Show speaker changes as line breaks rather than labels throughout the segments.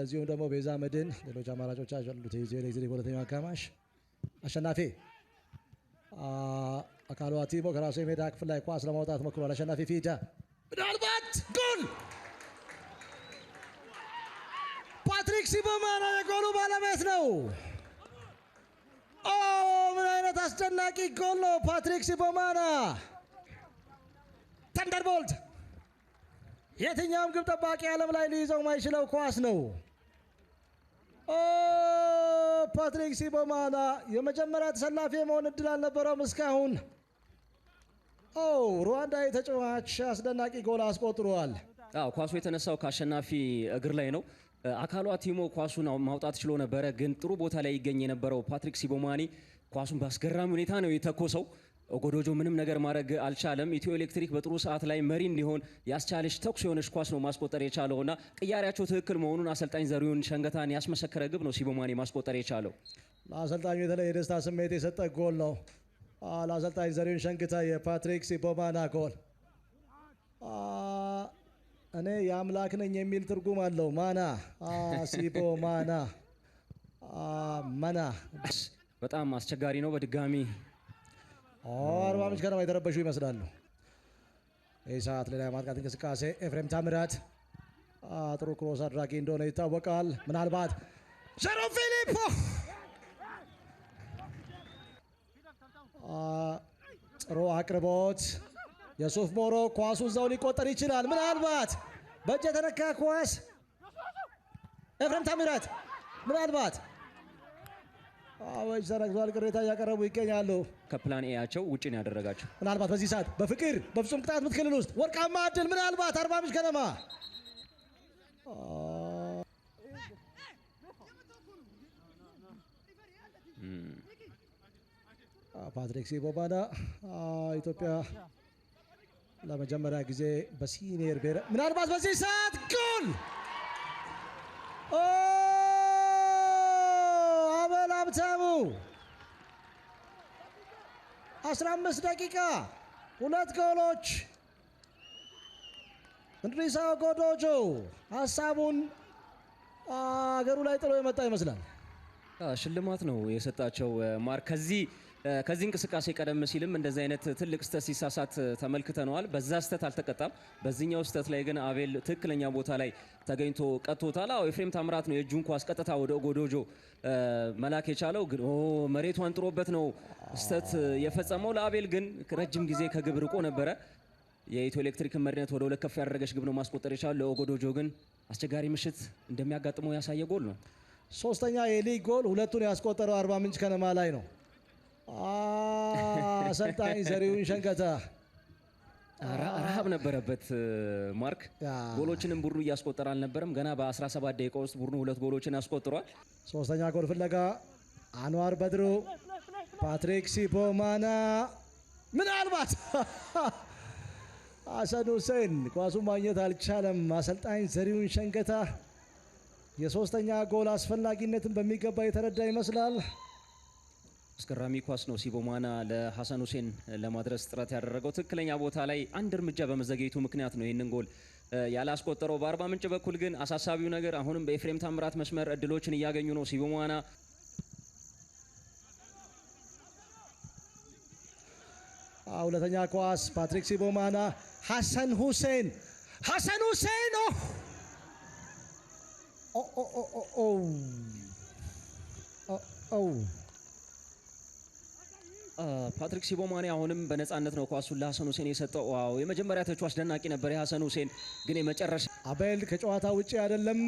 እንደዚሁም ደግሞ ቤዛ መድን ሌሎች አማራጮች አሉት። የኢትዮ ኤሌክትሪክ ሁለተኛው አጋማሽ አሸናፊ አካሉ አቲሞ ከራሱ የሜዳ ክፍል ላይ ኳስ ለማውጣት ሞክሯል። አሸናፊ ፊዳ ምናልባት ጎል! ፓትሪክ ሲቦማና የጎሉ ባለቤት ነው። ምን አይነት አስደናቂ ጎል ነው! ፓትሪክ ሲቦማና ተንደርቦልት የትኛውም ግብ ጠባቂ ዓለም ላይ ሊይዘው ማይችለው ኳስ ነው። ፓትሪክ ሲቦማና የመጀመሪያ ተሰላፊ የመሆን እድል አልነበረውም እስካሁን። ሩዋንዳዊ ተጫዋች አስደናቂ ጎል አስቆጥሯል።
ኳሱ የተነሳው ከአሸናፊ እግር ላይ ነው። አካሉ አቲሞ ኳሱን ማውጣት ችሎ ነበረ፣ ግን ጥሩ ቦታ ላይ ይገኝ የነበረው ፓትሪክ ሲቦማኒ ኳሱን በአስገራሚ ሁኔታ ነው የተኮሰው። ኦጎዶጆ ምንም ነገር ማድረግ አልቻለም። ኢትዮ ኤሌክትሪክ በጥሩ ሰዓት ላይ መሪ እንዲሆን ያስቻለች ተኩስ የሆነች ኳስ ነው ማስቆጠር የቻለውና ቅያሬያቸው ትክክል መሆኑን አሰልጣኝ ዘሪሁን ሸንገታን ያስመሰከረ ግብ ነው ሲቦማኒ ማስቆጠር የቻለው።
ለአሰልጣኙ የተለየ የደስታ ስሜት የሰጠ ጎል ነው። ለአሰልጣኝ ዘሪሁን ሸንገታ የፓትሪክ ሲቦማና ጎል እኔ የአምላክ ነኝ የሚል ትርጉም አለው። ማና ሲቦማና ማና
በጣም አስቸጋሪ ነው። በድጋሚ
አርባ ምንጭ ከነማ የተረበሹ ይመስላሉ። ይህ ሰዓት ሌላ የማጥቃት እንቅስቃሴ ኤፍሬም ታምራት ጥሩ ክሮስ አድራጊ እንደሆነ ይታወቃል። ምናልባት ጀሮ ፊሊፖ ጥሩ አቅርቦት የሱፍ ሞሮ ኳሱ እዛው ሊቆጠር ይችላል። ምናልባት በእጅ የተነካ ኳስ ኤፍሬም ታምራት ምናልባት አወጅ ተረግዟል። ቅሬታ እያቀረቡ ይገኛሉ።
ከፕላን ኤያቸው ውጭ ነው ያደረጋቸው።
ምናልባት በዚህ ሰዓት በፍቅር በፍጹም ቅጣት ምት ክልል ውስጥ ወርቃማ እድል ምናልባት አርባ ምንጭ ከነማ ፓትሪክ ሲቦማና ኢትዮጵያ ለመጀመሪያ ጊዜ በሲኒየር ብሔራዊ ምናልባት በዚህ ሰዓት ጎል አበል ሀብታሙ 15 ደቂቃ 2 ጎሎች። እንድሪስ ኦጎዶጆ ሀሳቡን አገሩ ላይ ጥሎ የመጣ ይመስላል።
ሽልማት ነው የሰጣቸው ማርክ። ከዚህ እንቅስቃሴ ቀደም ሲልም እንደዚህ አይነት ትልቅ ስተት ሲሳሳት ተመልክተነዋል። በዛ ስተት አልተቀጣም። በዚህኛው ስተት ላይ ግን አቤል ትክክለኛ ቦታ ላይ ተገኝቶ ቀጥቶታል። ኤፍሬም ታምራት ነው የእጁን ኳስ ቀጥታ ወደ ኦጎዶጆ መላክ የቻለው፣ ግን መሬቷን ጥሮበት ነው ስተት የፈጸመው። ለአቤል ግን ረጅም ጊዜ ከግብ ርቆ ነበረ። የኢትዮ ኤሌክትሪክ መሪነት ወደ 2 ከፍ ያደረገች ግብ ነው ማስቆጠር የቻለው። ለኦጎዶጆ ግን አስቸጋሪ ምሽት እንደሚያጋጥመው ያሳየ ጎል ነው።
ሶስተኛ የሊግ ጎል ሁለቱን ያስቆጠረው አርባ ምንጭ ከነማ ላይ ነው። አሰልጣኝ ዘሪሁን ሸንገታ
ረሃብ ነበረበት ማርክ። ጎሎችንም ቡድኑ እያስቆጠረ አልነበረም። ገና በ17 ደቂቃ ውስጥ ቡድኑ 2 ጎሎችን አስቆጥሯል።
ሶስተኛ ጎል ፍለጋ አንዋር በድሩ፣ ፓትሪክ ሲቦማና ምናልባት ሀሰን ሁሴን ኳሱን ማግኘት አልቻለም። አሰልጣኝ ዘሪሁን ሸንገታ የሶስተኛ ጎል አስፈላጊነትን በሚገባ የተረዳ ይመስላል።
አስገራሚ ኳስ ነው ሲቦማና ለሀሰን ሁሴን ለማድረስ ጥረት ያደረገው። ትክክለኛ ቦታ ላይ አንድ እርምጃ በመዘግየቱ ምክንያት ነው ይህንን ጎል ያላስቆጠረው። በአርባ ምንጭ በኩል ግን አሳሳቢው ነገር አሁንም በኤፍሬም ታምራት መስመር እድሎችን እያገኙ ነው ሲቦማና።
ሁለተኛ ኳስ ፓትሪክ ሲቦማና ሀሰን ሁሴን
ፓትሪክ ሲቦማኒ አሁንም በነፃነት ነው ኳሱን ለሀሰን ሁሴን የሰጠው። ዋው የመጀመሪያ ተቹ አስደናቂ ነበር የሀሰን ሁሴን፣ ግን የመጨረሻ
አቤል ከጨዋታ ውጪ አይደለም።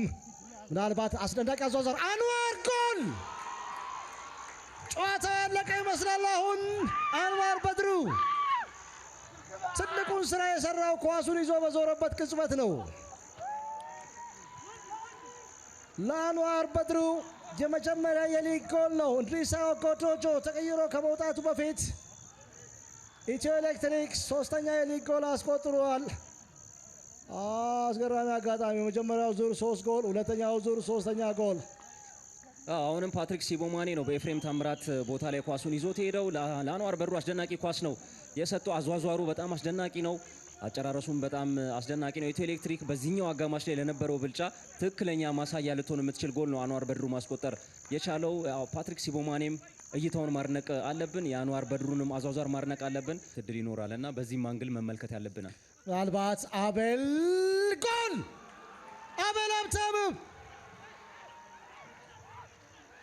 ምናልባት አስደናቂ አዟዟር አንዋር ጎል። ጨዋታ ያለቀ ይመስላል። አሁን አንዋር በድሩ ትልቁን ስራ የሰራው ኳሱን ይዞ በዞረበት ቅጽበት ነው። ለአንዋር በድሩ የመጀመሪያ የሊግ ጎል ነው። እንድሪስ ኦጎዶጆ ተቀይሮ ከመውጣቱ በፊት ኢትዮ ኤሌክትሪክ ሶስተኛ የሊግ ጎል አስቆጥሯል። አስገራሚ አጋጣሚ የመጀመሪያው ዙር 3 ጎል፣ ሁለተኛው ዙር 3ኛ ጎል።
አሁንም ፓትሪክ ሲቦማኒ ነው በኤፍሬም ታምራት ቦታ ላይ ኳሱን ይዞት ሄደው። ለአንዋር በድሩ አስደናቂ ኳስ ነው የሰጠው። አዟዟሩ በጣም አስደናቂ ነው። አጨራረሱም በጣም አስደናቂ ነው። ኢትዮ ኤሌክትሪክ በዚህኛው አጋማሽ ላይ ለነበረው ብልጫ ትክክለኛ ማሳያ ልትሆን የምትችል ጎል ነው አንዋር በድሩ ማስቆጠር የቻለው። ፓትሪክ ሲቦማኔም እይታውን ማድነቅ አለብን። የአንዋር በድሩንም አዟዟር ማድነቅ አለብን። እድል ይኖራል እና በዚህም አንግል መመልከት ያለብናል።
ምናልባት አቤል ጎል አቤል ሀብታሙ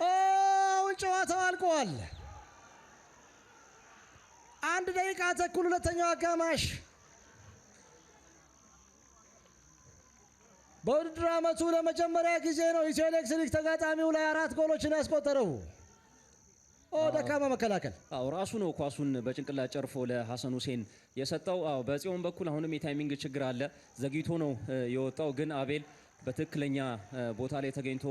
አሁን ጨዋታው አልቋል። 1 ደቂቃ ተኩል ሁለተኛው አጋማሽ። በውድድር ዓመቱ ለመጀመሪያ ጊዜ ነው ኢትዮ ኤሌክትሪክ ተጋጣሚው ላይ 4 ጎሎችን ያስቆጠረው። ደካማ መከላከል።
ራሱ ነው ኳሱን በጭንቅላት ጨርፎ ለሐሰን ሁሴን የሰጠው። በጽዮን በኩል አሁንም የታይሚንግ ችግር አለ። ዘግይቶ ነው የወጣው፣ ግን አቤል በትክክለኛ ቦታ ላይ ተገኝቶ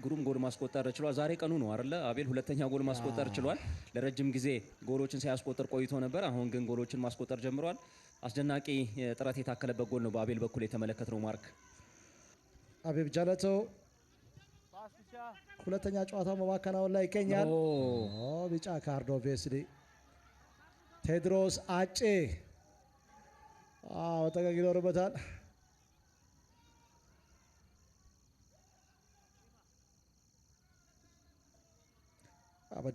ግሩም ጎል ማስቆጠር ችሏል። ዛሬ ቀኑ ነው አይደለ? አቤል ሁለተኛ ጎል ማስቆጠር ችሏል። ለረጅም ጊዜ ጎሎችን ሳያስቆጥር ቆይቶ ነበር። አሁን ግን ጎሎችን ማስቆጠር ጀምሯል። አስደናቂ ጥረት የታከለበት ጎል ነው በአቤል በኩል የተመለከትነው። ማርክ
አቤብ ጃለቶ ሁለተኛ ጨዋታው በማከናወን ላይ ይገኛል። ቢጫ ካርድ ኦብቪየስሊ ቴድሮስ አጬ መጠንቀቅ ይኖርበታል።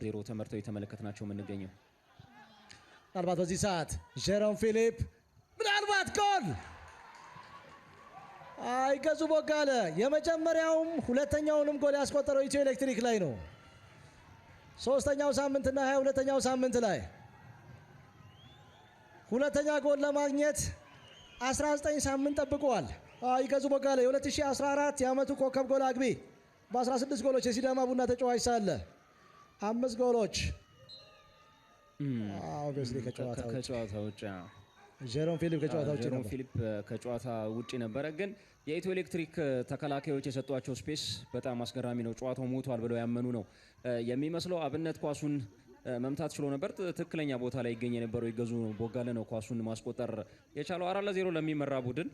ዜሮ ተመርተው የተመለከትናቸው የምንገኘው
ምናልባት በዚህ ሰዓት ጀሮም ፊሊፕ ምናልባት ጎል አይገዙ ቦጋለ የመጀመሪያውም ሁለተኛውንም ጎል ያስቆጠረው ኢትዮ ኤሌክትሪክ ላይ ነው። 3ኛው ሳምንትና 22ኛው ሳምንት ላይ ሁለተኛ ጎል ለማግኘት 19 ሳምንት ጠብቀዋል። አይገዙ ቦጋለ የ2014 የዓመቱ ኮከብ ጎል አግቢ በ16 ጎሎች የሲዳማ ቡና ተጫዋች ሳለ 5 ጎሎች ኦብቪየስሊ ከጨዋታ ውጭ ጀሮም ፊሊፕ ከጨዋታ ውጭ ነው።
ፊሊፕ ከጨዋታ ውጪ ነበረ። ግን የኢትዮ ኤሌክትሪክ ተከላካዮች የሰጧቸው ስፔስ በጣም አስገራሚ ነው። ጨዋታው ሞቷል ብለው ያመኑ ነው የሚመስለው። አብነት ኳሱን መምታት ችሎ ነበር። ትክክለኛ ቦታ ላይ ይገኝ የነበረው ይገዙ ቦጋለ ነው ኳሱን ማስቆጠር የቻለው። 4-0 ለሚመራ ቡድን